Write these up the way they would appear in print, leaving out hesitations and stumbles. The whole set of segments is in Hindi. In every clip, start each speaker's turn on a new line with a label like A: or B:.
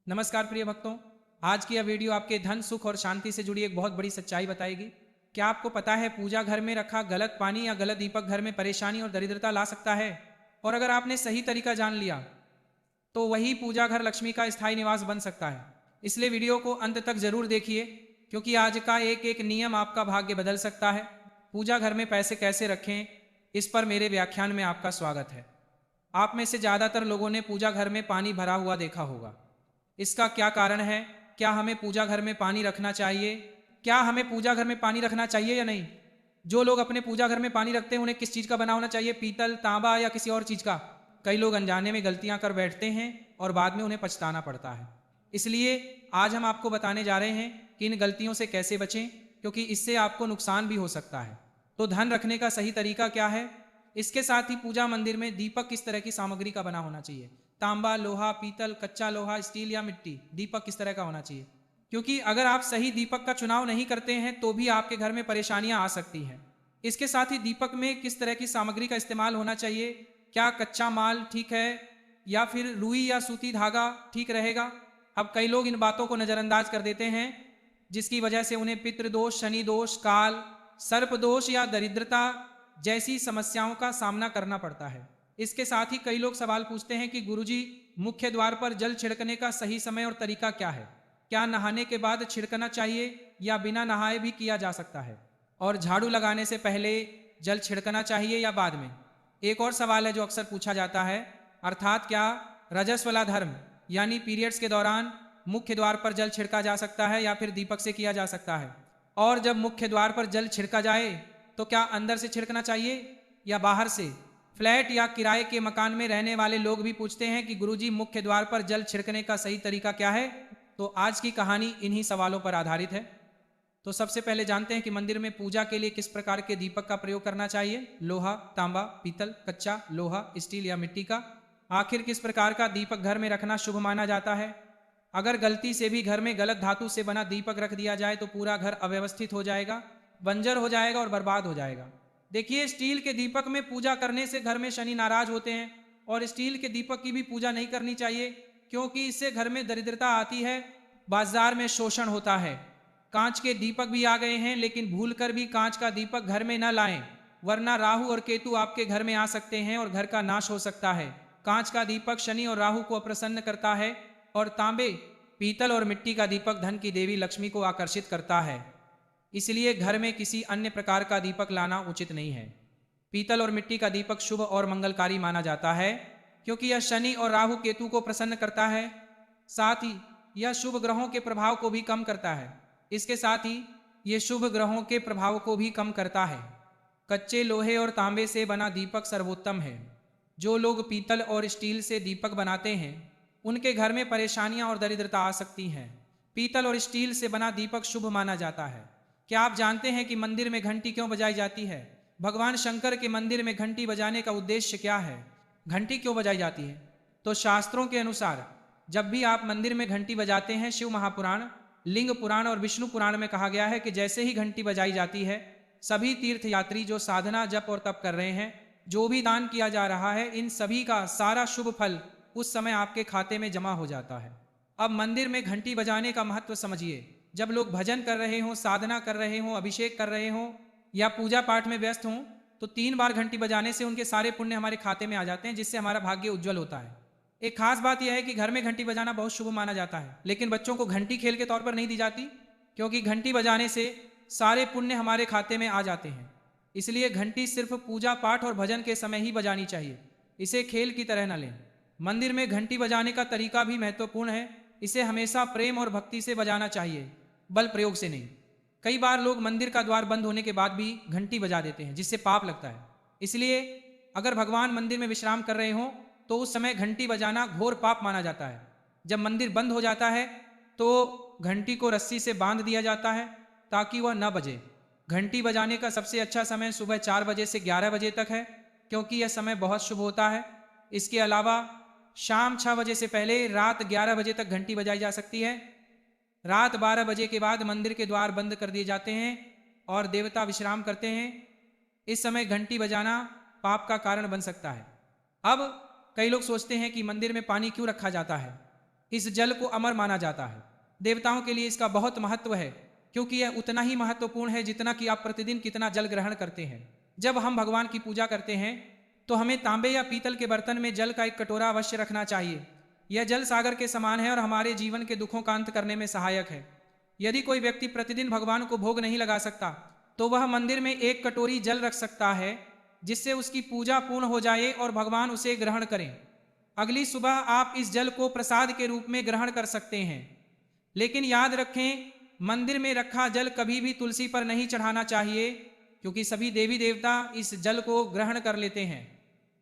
A: नमस्कार प्रिय भक्तों, आज की यह वीडियो आपके धन सुख और शांति से जुड़ी एक बहुत बड़ी सच्चाई बताएगी। क्या आपको पता है पूजा घर में रखा गलत पानी या गलत दीपक घर में परेशानी और दरिद्रता ला सकता है। और अगर आपने सही तरीका जान लिया तो वही पूजा घर लक्ष्मी का स्थायी निवास बन सकता है। इसलिए वीडियो को अंत तक जरूर देखिए, क्योंकि आज का एक एक नियम आपका भाग्य बदल सकता है। पूजा घर में पैसे कैसे रखें, इस पर मेरे व्याख्यान में आपका स्वागत है। आप में से ज़्यादातर लोगों ने पूजा घर में पानी भरा हुआ देखा होगा। इसका क्या कारण है? क्या हमें पूजा घर में पानी रखना चाहिए? क्या हमें पूजा घर में पानी रखना चाहिए या नहीं? जो लोग अपने पूजा घर में पानी रखते हैं उन्हें किस चीज़ का बना होना चाहिए, पीतल, तांबा या किसी और चीज़ का? कई लोग अनजाने में गलतियां कर बैठते हैं और बाद में उन्हें पछताना पड़ता है। इसलिए आज हम आपको बताने जा रहे हैं कि इन गलतियों से कैसे बचें, क्योंकि इससे आपको नुकसान भी हो सकता है। तो धन रखने का सही तरीका क्या है? इसके साथ ही पूजा मंदिर में दीपक किस तरह की सामग्री का बना होना चाहिए, तांबा, लोहा, पीतल, कच्चा लोहा, स्टील या मिट्टी, दीपक किस तरह का होना चाहिए। क्योंकि अगर आप सही दीपक का चुनाव नहीं करते हैं तो भी आपके घर में परेशानियां आ सकती हैं। इसके साथ ही दीपक में किस तरह की सामग्री का इस्तेमाल होना चाहिए, क्या कच्चा माल ठीक है या फिर रुई या सूती धागा ठीक रहेगा। अब कई लोग इन बातों को नज़रअंदाज कर देते हैं, जिसकी वजह से उन्हें पितृदोष, शनि दोष, काल, सर्प दोष या दरिद्रता जैसी समस्याओं का सामना करना पड़ता है। इसके साथ ही कई लोग सवाल पूछते हैं कि गुरुजी, मुख्य द्वार पर जल छिड़कने का सही समय और तरीका क्या है? क्या नहाने के बाद छिड़कना चाहिए या बिना नहाए भी किया जा सकता है? और झाड़ू लगाने से पहले जल छिड़कना चाहिए या बाद में? एक और सवाल है जो अक्सर पूछा जाता है, अर्थात क्या रजस्वला धर्म यानी पीरियड्स के दौरान मुख्य द्वार पर जल छिड़का जा सकता है या फिर दीपक से किया जा सकता है? और जब मुख्य द्वार पर जल छिड़का जाए तो क्या अंदर से छिड़कना चाहिए या बाहर से? फ्लैट या किराए के मकान में रहने वाले लोग भी पूछते हैं कि गुरुजी, मुख्य द्वार पर जल छिड़कने का सही तरीका क्या है? तो आज की कहानी इन्हीं सवालों पर आधारित है। तो सबसे पहले जानते हैं कि मंदिर में पूजा के लिए किस प्रकार के दीपक का प्रयोग करना चाहिए। लोहा, तांबा, पीतल, कच्चा लोहा, स्टील या मिट्टी का। आखिर किस प्रकार का दीपक घर में रखना शुभ माना जाता है? अगर गलती से भी घर में गलत धातु से बना दीपक रख दिया जाए तो पूरा घर अव्यवस्थित हो जाएगा, बंजर हो जाएगा और बर्बाद हो जाएगा। देखिए, स्टील के दीपक में पूजा करने से घर में शनि नाराज होते हैं और स्टील के दीपक की भी पूजा नहीं करनी चाहिए, क्योंकि इससे घर में दरिद्रता आती है, बाजार में शोषण होता है। कांच के दीपक भी आ गए हैं, लेकिन भूलकर भी कांच का दीपक घर में न लाएं, वरना राहु और केतु आपके घर में आ सकते हैं और घर का नाश हो सकता है। कांच का दीपक शनि और राहु को अप्रसन्न करता है और तांबे, पीतल और मिट्टी का दीपक धन की देवी लक्ष्मी को आकर्षित करता है। इसलिए घर में किसी अन्य प्रकार का दीपक लाना उचित नहीं है। पीतल और मिट्टी का दीपक शुभ और मंगलकारी माना जाता है, क्योंकि यह शनि और राहु केतु को प्रसन्न करता है। साथ ही यह शुभ ग्रहों के प्रभाव को भी कम करता है। इसके साथ ही यह शुभ ग्रहों के प्रभाव को भी कम करता है। कच्चे लोहे और तांबे से बना दीपक सर्वोत्तम है। जो लोग पीतल और स्टील से दीपक बनाते हैं उनके घर में परेशानियां और दरिद्रता आ सकती हैं। पीतल और स्टील से बना दीपक शुभ माना जाता है। क्या आप जानते हैं कि मंदिर में घंटी क्यों बजाई जाती है? भगवान शंकर के मंदिर में घंटी बजाने का उद्देश्य क्या है? घंटी क्यों बजाई जाती है? तो शास्त्रों के अनुसार जब भी आप मंदिर में घंटी बजाते हैं, शिव महापुराण, लिंग पुराण और विष्णु पुराण में कहा गया है कि जैसे ही घंटी बजाई जाती है, सभी तीर्थयात्री जो साधना, जप और तप कर रहे हैं, जो भी दान किया जा रहा है, इन सभी का सारा शुभ फल उस समय आपके खाते में जमा हो जाता है। अब मंदिर में घंटी बजाने का महत्व समझिए। जब लोग भजन कर रहे हों, साधना कर रहे हों, अभिषेक कर रहे हों या पूजा पाठ में व्यस्त हों, तो 3 बार घंटी बजाने से उनके सारे पुण्य हमारे खाते में आ जाते हैं, जिससे हमारा भाग्य उज्जवल होता है। एक खास बात यह है कि घर में घंटी बजाना बहुत शुभ माना जाता है, लेकिन बच्चों को घंटी खेल के तौर पर नहीं दी जाती, क्योंकि घंटी बजाने से सारे पुण्य हमारे खाते में आ जाते हैं। इसलिए घंटी सिर्फ पूजा पाठ और भजन के समय ही बजानी चाहिए, इसे खेल की तरह न लें। मंदिर में घंटी बजाने का तरीका भी महत्वपूर्ण है। इसे हमेशा प्रेम और भक्ति से बजाना चाहिए, बल प्रयोग से नहीं। कई बार लोग मंदिर का द्वार बंद होने के बाद भी घंटी बजा देते हैं, जिससे पाप लगता है। इसलिए अगर भगवान मंदिर में विश्राम कर रहे हों तो उस समय घंटी बजाना घोर पाप माना जाता है। जब मंदिर बंद हो जाता है तो घंटी को रस्सी से बांध दिया जाता है ताकि वह न बजे। घंटी बजाने का सबसे अच्छा समय सुबह 4 बजे से 11 बजे तक है, क्योंकि यह समय बहुत शुभ होता है। इसके अलावा शाम 6 बजे से पहले रात 11 बजे तक घंटी बजाई जा सकती है। रात 12 बजे के बाद मंदिर के द्वार बंद कर दिए जाते हैं और देवता विश्राम करते हैं। इस समय घंटी बजाना पाप का कारण बन सकता है। अब कई लोग सोचते हैं कि मंदिर में पानी क्यों रखा जाता है। इस जल को अमर माना जाता है। देवताओं के लिए इसका बहुत महत्व है, क्योंकि यह उतना ही महत्वपूर्ण है जितना कि आप प्रतिदिन कितना जल ग्रहण करते हैं। जब हम भगवान की पूजा करते हैं तो हमें तांबे या पीतल के बर्तन में जल का एक कटोरा अवश्य रखना चाहिए। यह जल सागर के समान है और हमारे जीवन के दुखों का अंत करने में सहायक है। यदि कोई व्यक्ति प्रतिदिन भगवान को भोग नहीं लगा सकता तो वह मंदिर में एक कटोरी जल रख सकता है, जिससे उसकी पूजा पूर्ण हो जाए और भगवान उसे ग्रहण करें। अगली सुबह आप इस जल को प्रसाद के रूप में ग्रहण कर सकते हैं। लेकिन याद रखें, मंदिर में रखा जल कभी भी तुलसी पर नहीं चढ़ाना चाहिए, क्योंकि सभी देवी देवता इस जल को ग्रहण कर लेते हैं।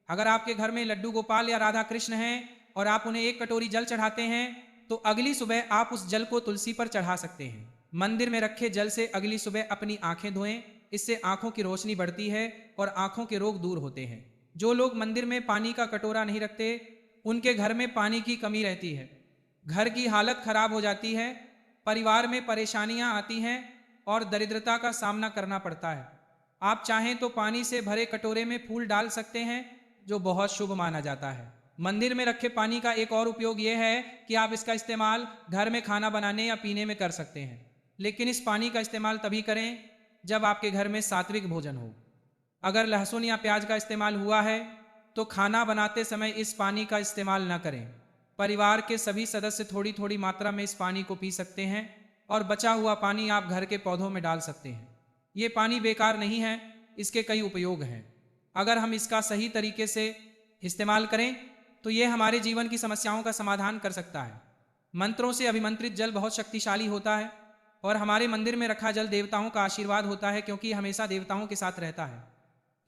A: अगर आपके घर में लड्डू गोपाल या राधा कृष्ण हैं और आप उन्हें एक कटोरी जल चढ़ाते हैं तो अगली सुबह आप उस जल को तुलसी पर चढ़ा सकते हैं। मंदिर में रखे जल से अगली सुबह अपनी आंखें धोएं, इससे आंखों की रोशनी बढ़ती है और आंखों के रोग दूर होते हैं। जो लोग मंदिर में पानी का कटोरा नहीं रखते उनके घर में पानी की कमी रहती है, घर की हालत खराब हो जाती है, परिवार में परेशानियां आती हैं और दरिद्रता का सामना करना पड़ता है। आप चाहें तो पानी से भरे कटोरे में फूल डाल सकते हैं, जो बहुत शुभ माना जाता है। मंदिर में रखे पानी का एक और उपयोग यह है कि आप इसका इस्तेमाल घर में खाना बनाने या पीने में कर सकते हैं। लेकिन इस पानी का इस्तेमाल तभी करें जब आपके घर में सात्विक भोजन हो। अगर लहसुन या प्याज का इस्तेमाल हुआ है तो खाना बनाते समय इस पानी का इस्तेमाल न करें। परिवार के सभी सदस्य थोड़ी थोड़ी मात्रा में इस पानी को पी सकते हैं और बचा हुआ पानी आप घर के पौधों में डाल सकते हैं। ये पानी बेकार नहीं है, इसके कई उपयोग हैं। अगर हम इसका सही तरीके से इस्तेमाल करें तो ये हमारे जीवन की समस्याओं का समाधान कर सकता है। मंत्रों से अभिमंत्रित जल बहुत शक्तिशाली होता है और हमारे मंदिर में रखा जल देवताओं का आशीर्वाद होता है, क्योंकि हमेशा देवताओं के साथ रहता है।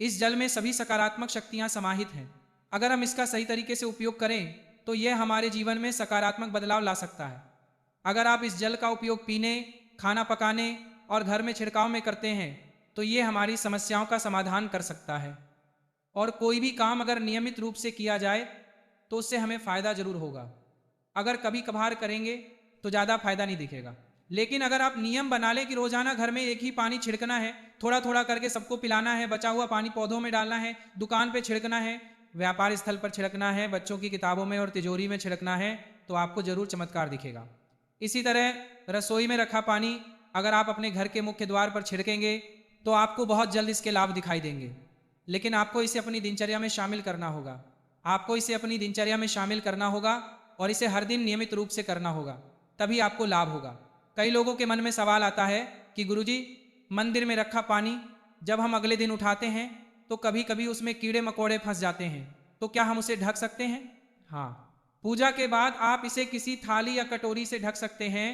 A: इस जल में सभी सकारात्मक शक्तियां समाहित हैं। अगर हम इसका सही तरीके से उपयोग करें तो यह हमारे जीवन में सकारात्मक बदलाव ला सकता है। अगर आप इस जल का उपयोग पीने, खाना पकाने और घर में छिड़काव में करते हैं तो ये हमारी समस्याओं का समाधान कर सकता है। और कोई भी काम अगर नियमित रूप से किया जाए तो उससे हमें फ़ायदा जरूर होगा। अगर कभी कभार करेंगे तो ज़्यादा फायदा नहीं दिखेगा, लेकिन अगर आप नियम बना लें कि रोजाना घर में एक ही पानी छिड़कना है, थोड़ा थोड़ा करके सबको पिलाना है, बचा हुआ पानी पौधों में डालना है, दुकान पे छिड़कना है, व्यापार स्थल पर छिड़कना है, बच्चों की किताबों में और तिजोरी में छिड़कना है, तो आपको जरूर चमत्कार दिखेगा। इसी तरह रसोई में रखा पानी अगर आप अपने घर के मुख्य द्वार पर छिड़केंगे तो आपको बहुत जल्द इसके लाभ दिखाई देंगे। लेकिन आपको इसे अपनी दिनचर्या में शामिल करना होगा। आपको इसे अपनी दिनचर्या में शामिल करना होगा और इसे हर दिन नियमित रूप से करना होगा, तभी आपको लाभ होगा। कई लोगों के मन में सवाल आता है कि गुरुजी, मंदिर में रखा पानी जब हम अगले दिन उठाते हैं तो कभी कभी उसमें कीड़े मकोड़े फंस जाते हैं, तो क्या हम उसे ढक सकते हैं? हाँ, पूजा के बाद आप इसे किसी थाली या कटोरी से ढक सकते हैं।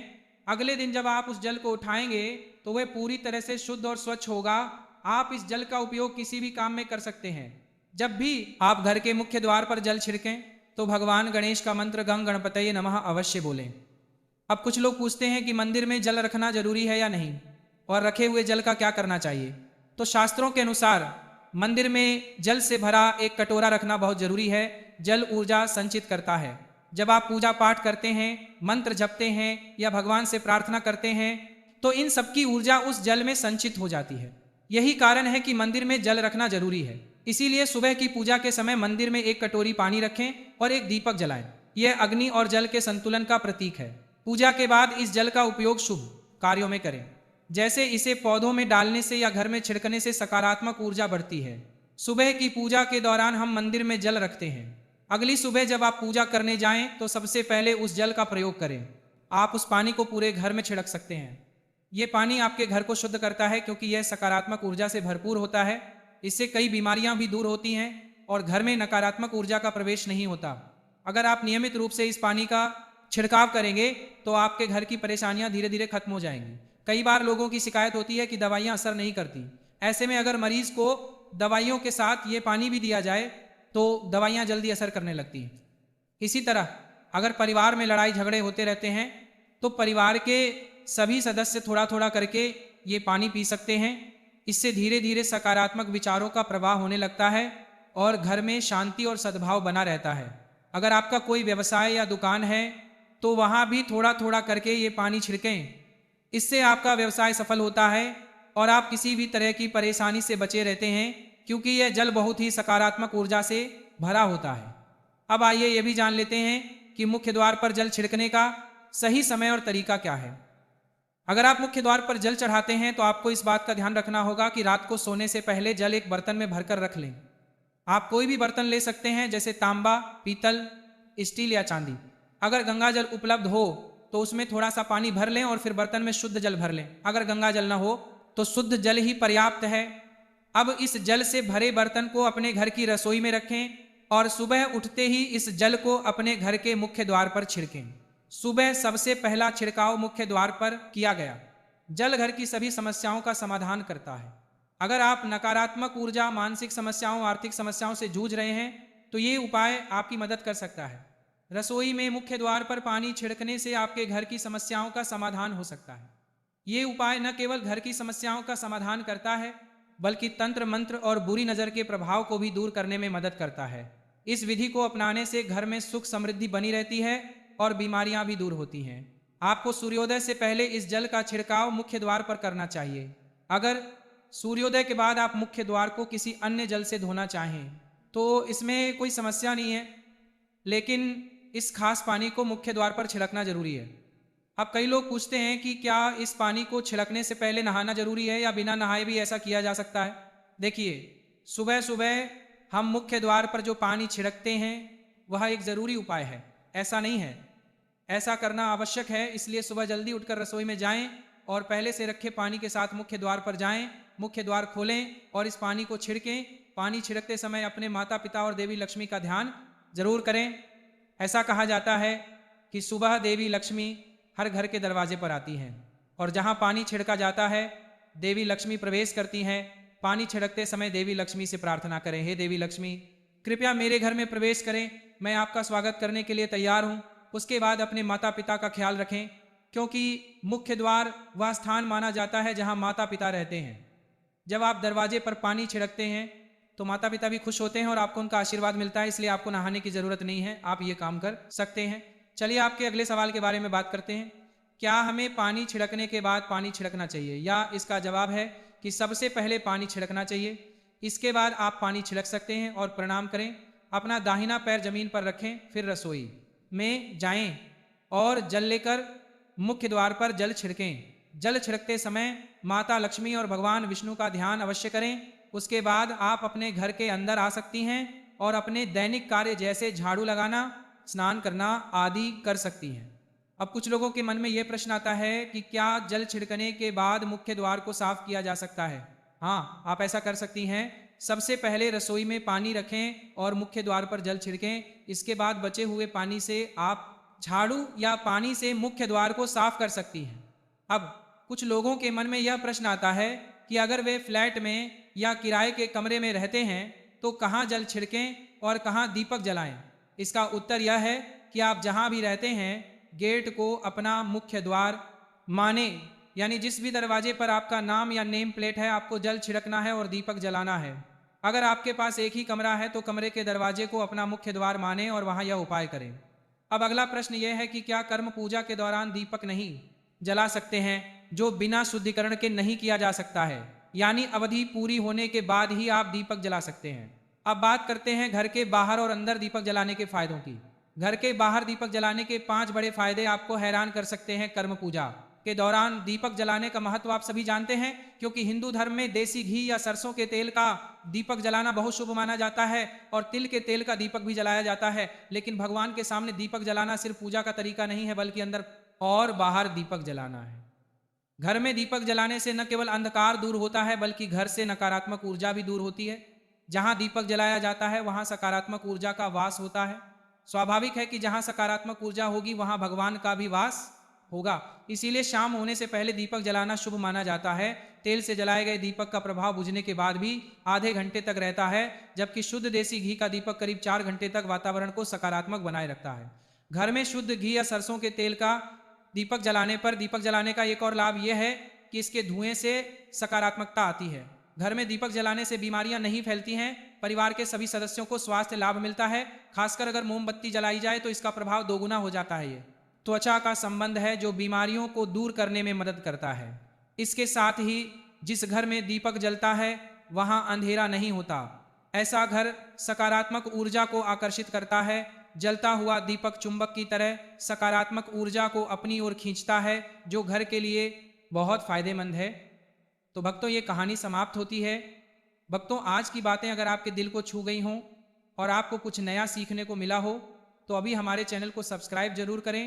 A: अगले दिन जब आप उस जल को उठाएंगे तो वह पूरी तरह से शुद्ध और स्वच्छ होगा। आप इस जल का उपयोग किसी भी काम में कर सकते हैं। जब भी आप घर के मुख्य द्वार पर जल छिड़कें तो भगवान गणेश का मंत्र गंग गणपतये नमः अवश्य बोलें। अब कुछ लोग पूछते हैं कि मंदिर में जल रखना जरूरी है या नहीं, और रखे हुए जल का क्या करना चाहिए। तो शास्त्रों के अनुसार मंदिर में जल से भरा एक कटोरा रखना बहुत जरूरी है। जल ऊर्जा संचित करता है। जब आप पूजा पाठ करते हैं, मंत्र जपते हैं या भगवान से प्रार्थना करते हैं तो इन सबकी ऊर्जा उस जल में संचित हो जाती है। यही कारण है कि मंदिर में जल रखना जरूरी है। इसीलिए सुबह की पूजा के समय मंदिर में एक कटोरी पानी रखें और एक दीपक जलाएं। यह अग्नि और जल के संतुलन का प्रतीक है। पूजा के बाद इस जल का उपयोग शुभ कार्यों में करें, जैसे इसे पौधों में डालने से या घर में छिड़कने से सकारात्मक ऊर्जा बढ़ती है। सुबह की पूजा के दौरान हम मंदिर में जल रखते हैं। अगली सुबह जब आप पूजा करने जाएं तो सबसे पहले उस जल का प्रयोग करें। आप उस पानी को पूरे घर में छिड़क सकते हैं। ये पानी आपके घर को शुद्ध करता है, क्योंकि यह सकारात्मक ऊर्जा से भरपूर होता है। इससे कई बीमारियां भी दूर होती हैं और घर में नकारात्मक ऊर्जा का प्रवेश नहीं होता। अगर आप नियमित रूप से इस पानी का छिड़काव करेंगे तो आपके घर की परेशानियां धीरे धीरे खत्म हो जाएंगी। कई बार लोगों की शिकायत होती है कि दवाइयां असर नहीं करती। ऐसे में अगर मरीज को दवाइयों के साथ ये पानी भी दिया जाए तो दवाइयां जल्दी असर करने लगती हैं। इसी तरह अगर परिवार में लड़ाई झगड़े होते रहते हैं तो परिवार के सभी सदस्य थोड़ा थोड़ा करके ये पानी पी सकते हैं। इससे धीरे धीरे सकारात्मक विचारों का प्रवाह होने लगता है और घर में शांति और सद्भाव बना रहता है। अगर आपका कोई व्यवसाय या दुकान है तो वहाँ भी थोड़ा थोड़ा करके ये पानी छिड़कें। इससे आपका व्यवसाय सफल होता है और आप किसी भी तरह की परेशानी से बचे रहते हैं, क्योंकि यह जल बहुत ही सकारात्मक ऊर्जा से भरा होता है। अब आइए ये भी जान लेते हैं कि मुख्य द्वार पर जल छिड़कने का सही समय और तरीका क्या है। अगर आप मुख्य द्वार पर जल चढ़ाते हैं तो आपको इस बात का ध्यान रखना होगा कि रात को सोने से पहले जल एक बर्तन में भरकर रख लें। आप कोई भी बर्तन ले सकते हैं, जैसे तांबा, पीतल, स्टील या चांदी। अगर गंगा जल उपलब्ध हो तो उसमें थोड़ा सा पानी भर लें और फिर बर्तन में शुद्ध जल भर लें। अगर गंगा जल न हो तो शुद्ध जल ही पर्याप्त है। अब इस जल से भरे बर्तन को अपने घर की रसोई में रखें और सुबह उठते ही इस जल को अपने घर के मुख्य द्वार पर छिड़कें। सुबह सबसे पहला छिड़काव मुख्य द्वार पर किया गया जल घर की सभी समस्याओं का समाधान करता है। अगर आप नकारात्मक ऊर्जा, मानसिक समस्याओं, आर्थिक समस्याओं से जूझ रहे हैं तो ये उपाय आपकी मदद कर सकता है। रसोई में मुख्य द्वार पर पानी छिड़कने से आपके घर की समस्याओं का समाधान हो सकता है। ये उपाय न केवल घर की समस्याओं का समाधान करता है बल्कि तंत्र मंत्र और बुरी नज़र के प्रभाव को भी दूर करने में मदद करता है। इस विधि को अपनाने से घर में सुख समृद्धि बनी रहती है और बीमारियां भी दूर होती हैं। आपको सूर्योदय से पहले इस जल का छिड़काव मुख्य द्वार पर करना चाहिए। अगर सूर्योदय के बाद आप मुख्य द्वार को किसी अन्य जल से धोना चाहें तो इसमें कोई समस्या नहीं है, लेकिन इस खास पानी को मुख्य द्वार पर छिड़कना जरूरी है। अब कई लोग पूछते हैं कि क्या इस पानी को छिड़कने से पहले नहाना जरूरी है या बिना नहाए भी ऐसा किया जा सकता है। देखिए, सुबह सुबह हम मुख्य द्वार पर जो पानी छिड़कते हैं वह एक ज़रूरी उपाय है, ऐसा नहीं है। ऐसा करना आवश्यक है, इसलिए सुबह जल्दी उठकर रसोई में जाएं और पहले से रखे पानी के साथ मुख्य द्वार पर जाएं, मुख्य द्वार खोलें और इस पानी को छिड़कें। पानी छिड़कते समय अपने माता पिता और देवी लक्ष्मी का ध्यान जरूर करें। ऐसा कहा जाता है कि सुबह देवी लक्ष्मी हर घर के दरवाजे पर आती हैं और जहाँ पानी छिड़का जाता है देवी लक्ष्मी प्रवेश करती हैं। पानी छिड़कते समय देवी लक्ष्मी से प्रार्थना करें, हे देवी लक्ष्मी कृपया मेरे घर में प्रवेश करें, मैं आपका स्वागत करने के लिए तैयार हूँ। उसके बाद अपने माता पिता का ख्याल रखें, क्योंकि मुख्य द्वार वह स्थान माना जाता है जहाँ माता पिता रहते हैं। जब आप दरवाजे पर पानी छिड़कते हैं तो माता पिता भी खुश होते हैं और आपको उनका आशीर्वाद मिलता है, इसलिए आपको नहाने की ज़रूरत नहीं है, आप ये काम कर सकते हैं। चलिए आपके अगले सवाल के बारे में बात करते हैं। क्या हमें पानी छिड़कने के बाद पानी छिड़कना चाहिए, या इसका जवाब है कि सबसे पहले पानी छिड़कना चाहिए, इसके बाद आप पानी छिड़क सकते हैं और प्रणाम करें। अपना दाहिना पैर जमीन पर रखें, फिर रसोई में जाएं और जल लेकर मुख्य द्वार पर जल छिड़कें। जल छिड़कते समय माता लक्ष्मी और भगवान विष्णु का ध्यान अवश्य करें। उसके बाद आप अपने घर के अंदर आ सकती हैं और अपने दैनिक कार्य जैसे झाड़ू लगाना, स्नान करना आदि कर सकती हैं। अब कुछ लोगों के मन में यह प्रश्न आता है कि क्या जल छिड़कने के बाद मुख्य द्वार को साफ किया जा सकता है। हाँ, आप ऐसा कर सकती हैं। सबसे पहले रसोई में पानी रखें और मुख्य द्वार पर जल छिड़कें। इसके बाद बचे हुए पानी से आप झाड़ू या पानी से मुख्य द्वार को साफ कर सकती हैं। अब कुछ लोगों के मन में यह प्रश्न आता है कि अगर वे फ्लैट में या किराए के कमरे में रहते हैं तो कहाँ जल छिड़कें और कहाँ दीपक जलाएं। इसका उत्तर यह है कि आप जहाँ भी रहते हैं गेट को अपना मुख्य द्वार माने, यानी जिस भी दरवाजे पर आपका नाम या नेम प्लेट है आपको जल छिड़कना है और दीपक जलाना है। अगर आपके पास एक ही कमरा है तो कमरे के दरवाजे को अपना मुख्य द्वार माने और वहाँ यह उपाय करें। अब अगला प्रश्न यह है कि क्या कर्म पूजा के दौरान दीपक नहीं जला सकते हैं, जो बिना शुद्धिकरण के नहीं किया जा सकता है, यानी अवधि पूरी होने के बाद ही आप दीपक जला सकते हैं। अब बात करते हैं घर के बाहर और अंदर दीपक जलाने के फायदों की। घर के बाहर दीपक जलाने के 5 बड़े फायदे आपको हैरान कर सकते हैं। कर्म पूजा के दौरान दीपक जलाने का महत्व आप सभी जानते हैं, क्योंकि हिंदू धर्म में देसी घी या सरसों के तेल का दीपक जलाना बहुत शुभ माना जाता है और तिल के तेल का दीपक भी जलाया जाता है। लेकिन भगवान के सामने दीपक जलाना सिर्फ पूजा का तरीका नहीं है, बल्कि अंदर और बाहर दीपक जलाना है। घर में दीपक जलाने से न केवल अंधकार दूर होता है बल्कि घर से नकारात्मक ऊर्जा भी दूर होती है। जहां दीपक जलाया जाता है वहां सकारात्मक ऊर्जा का वास होता है। स्वाभाविक है कि जहां सकारात्मक ऊर्जा होगी वहां भगवान का भी वास होगा। इसीलिए शाम होने से पहले दीपक जलाना शुभ माना जाता है। तेल से जलाए गए दीपक का प्रभाव बुझने के बाद भी आधे घंटे तक रहता है, जबकि शुद्ध देसी घी का दीपक करीब 4 घंटे तक वातावरण को सकारात्मक बनाए रखता है। घर में शुद्ध घी या सरसों के तेल का दीपक जलाने पर दीपक जलाने का एक और लाभ यह है कि इसके धुएं से सकारात्मकता आती है। घर में दीपक जलाने से बीमारियां नहीं फैलती हैं, परिवार के सभी सदस्यों को स्वास्थ्य लाभ मिलता है। खासकर अगर मोमबत्ती जलाई जाए तो इसका प्रभाव दोगुना हो जाता है। ये त्वचा का संबंध है जो बीमारियों को दूर करने में मदद करता है। इसके साथ ही जिस घर में दीपक जलता है वहां अंधेरा नहीं होता। ऐसा घर सकारात्मक ऊर्जा को आकर्षित करता है जलता हुआ दीपक चुंबक की तरह सकारात्मक ऊर्जा को अपनी ओर खींचता है, जो घर के लिए बहुत फायदेमंद है। तो भक्तों, ये कहानी समाप्त होती है। भक्तों, आज की बातें अगर आपके दिल को छू गई हों और आपको कुछ नया सीखने को मिला हो, तो अभी हमारे चैनल को सब्सक्राइब जरूर करें